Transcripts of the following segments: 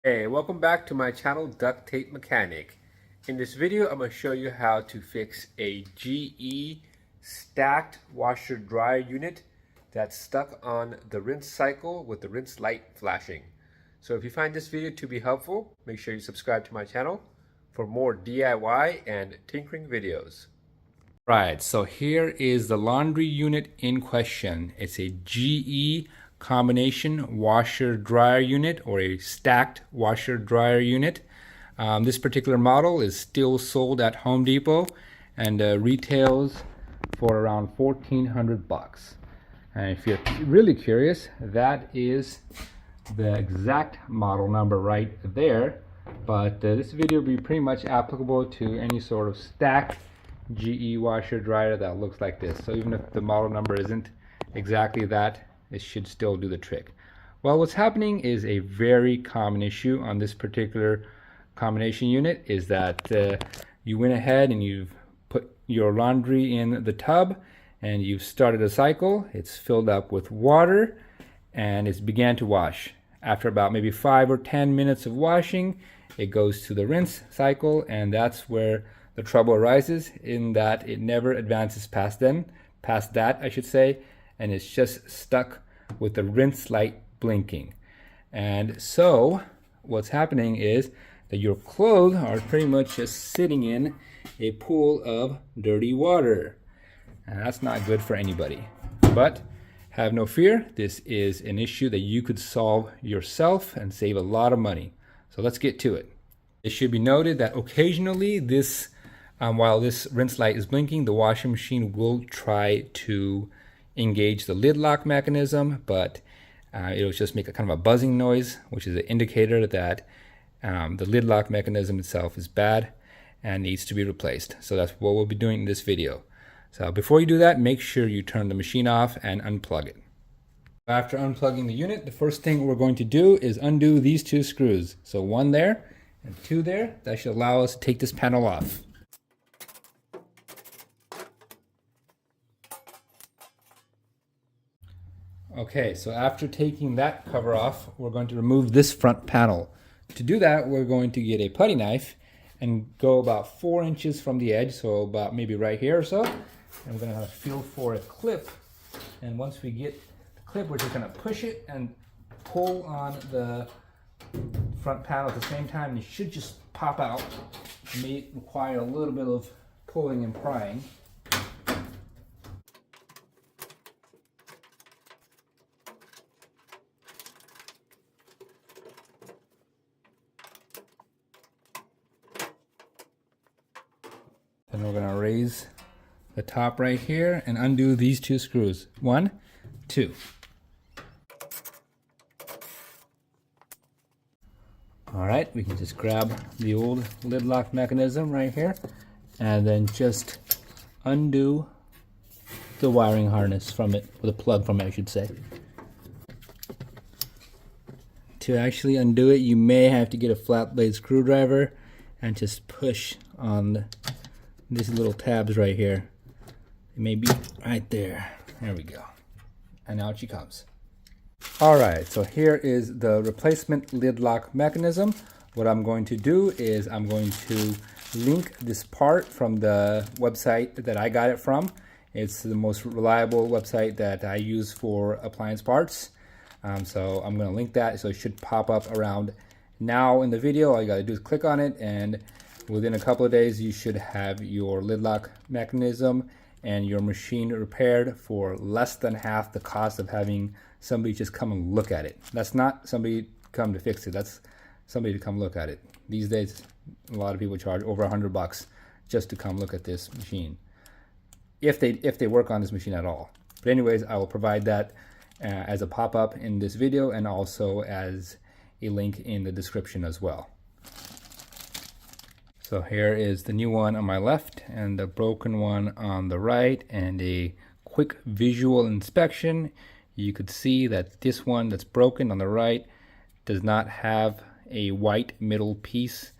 Hey, welcome back to my channel, Duct Tape Mechanic. In this video, I'm going to show you how to fix a GE stacked washer dryer unit that's stuck on the rinse cycle with the rinse light flashing. So if you find this video to be helpful, make sure you subscribe to my channel for more DIY and tinkering videos. Right, so here is the laundry unit in question. It's a GE combination washer dryer unit, or a stacked washer dryer unit. This particular model is still sold at Home Depot and retails for around 1,400 bucks. And if you're really curious, that is the exact model number right there. But this video will be pretty much applicable to any sort of stacked GE washer dryer that looks like this. So even if the model number isn't exactly that, it should still do the trick. Well, what's happening is a very common issue on this particular combination unit is that you went ahead and you've put your laundry in the tub and you've started a cycle. It's filled up with water and it's began to wash. After about maybe 5 or 10 minutes of washing, it goes to the rinse cycle, and that's where the trouble arises, in that it never advances past that I should say, and it's just stuck with the rinse light blinking. And so what's happening is that your clothes are pretty much just sitting in a pool of dirty water, and that's not good for anybody. But have no fear, this is an issue that you could solve yourself and save a lot of money. So let's get to it. It should be noted that occasionally while this rinse light is blinking, the washing machine will try to engage the lid lock mechanism, but it'll just make a kind of a buzzing noise, which is an indicator that the lid lock mechanism itself is bad and needs to be replaced. So that's what we'll be doing in this video. So before you do that, make sure you turn the machine off and unplug it. After unplugging the unit, the first thing we're going to do is undo these two screws. So one there and two there. That should allow us to take this panel off. Okay, so after taking that cover off, we're going to remove this front panel. To do that, we're going to get a putty knife and go about 4 inches from the edge, so about maybe right here or so. And we're going to feel for a clip. And once we get the clip, we're just going to push it and pull on the front panel at the same time. It should just pop out. It may require a little bit of pulling and prying. Then we're going to raise the top right here and undo these two screws. 1, 2. Alright, we can just grab the old lid lock mechanism right here and then just undo the wiring harness from it, or the plug from it I should say. To actually undo it, you may have to get a flat blade screwdriver and just push on these little tabs right here. It may be right there. There we go. And out she comes. Alright, so here is the replacement lid lock mechanism. What I'm going to do is I'm going to link this part from the website that I got it from. It's the most reliable website that I use for appliance parts. So I'm going to link that, so it should pop up around now in the video. All you got to do is click on it, and within a couple of days you should have your lid lock mechanism and your machine repaired for less than half the cost of having somebody just come and look at it. That's not somebody come to fix it, that's somebody to come look at it. These days a lot of people charge over 100 bucks just to come look at this machine, if they work on this machine at all. But anyways, I will provide that as a pop-up in this video, and also as a link in the description as well. So here is the new one on my left and the broken one on the right, and a quick visual inspection. You could see that this one that's broken on the right does not have a white middle piece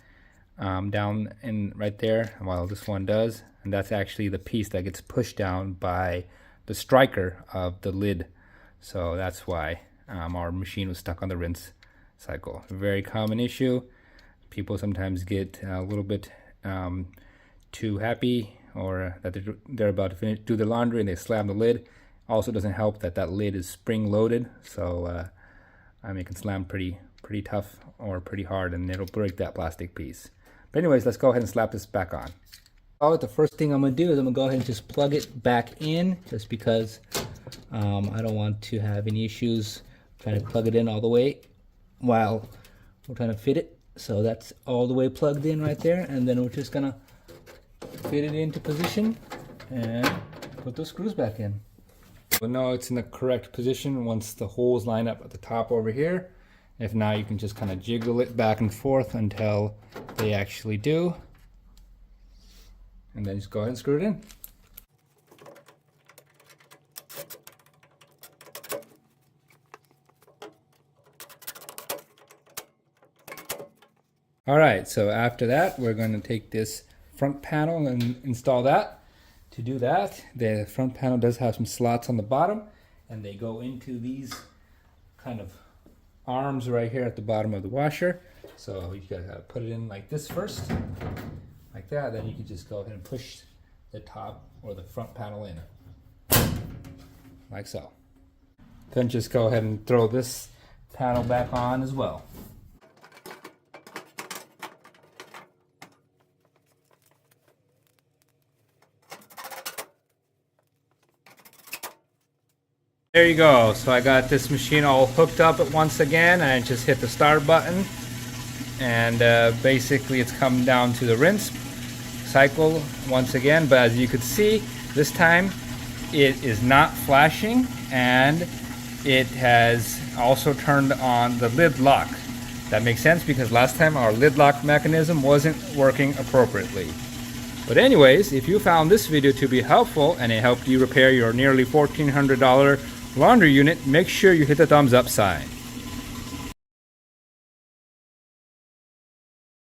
down in right there, while this one does, and that's actually the piece that gets pushed down by the striker of the lid. So that's why our machine was stuck on the rinse cycle. Very common issue. People sometimes get a little bit too happy, or that they're about to do the laundry and they slam the lid. Also doesn't help that that lid is spring loaded, so I mean, it can slam pretty tough or pretty hard, and it'll break that plastic piece. But anyways, let's go ahead and slap this back on. Oh, the first thing I'm gonna do is I'm gonna go ahead and just plug it back in, just because I don't want to have any issues trying to plug it in all the way while we're trying to fit it. So that's all the way plugged in right there, and then we're just gonna fit it into position and put those screws back in. So now it's in the correct position once the holes line up at the top over here. If not, you can just kind of jiggle it back and forth until they actually do. And then just go ahead and screw it in. All right, so after that, we're going to take this front panel and install that. To do that, the front panel does have some slots on the bottom, and they go into these kind of arms right here at the bottom of the washer. So you gotta put it in like this first, like that. Then you can just go ahead and push the top or the front panel in, like so. Then just go ahead and throw this panel back on as well. There you go. So I got this machine all hooked up once again. I just hit the start button, and basically it's come down to the rinse cycle once again. But as you could see, this time it is not flashing, and it has also turned on the lid lock. That makes sense because last time our lid lock mechanism wasn't working appropriately. But anyways, if you found this video to be helpful and it helped you repair your nearly $1,400 laundry unit, make sure you hit the thumbs up sign.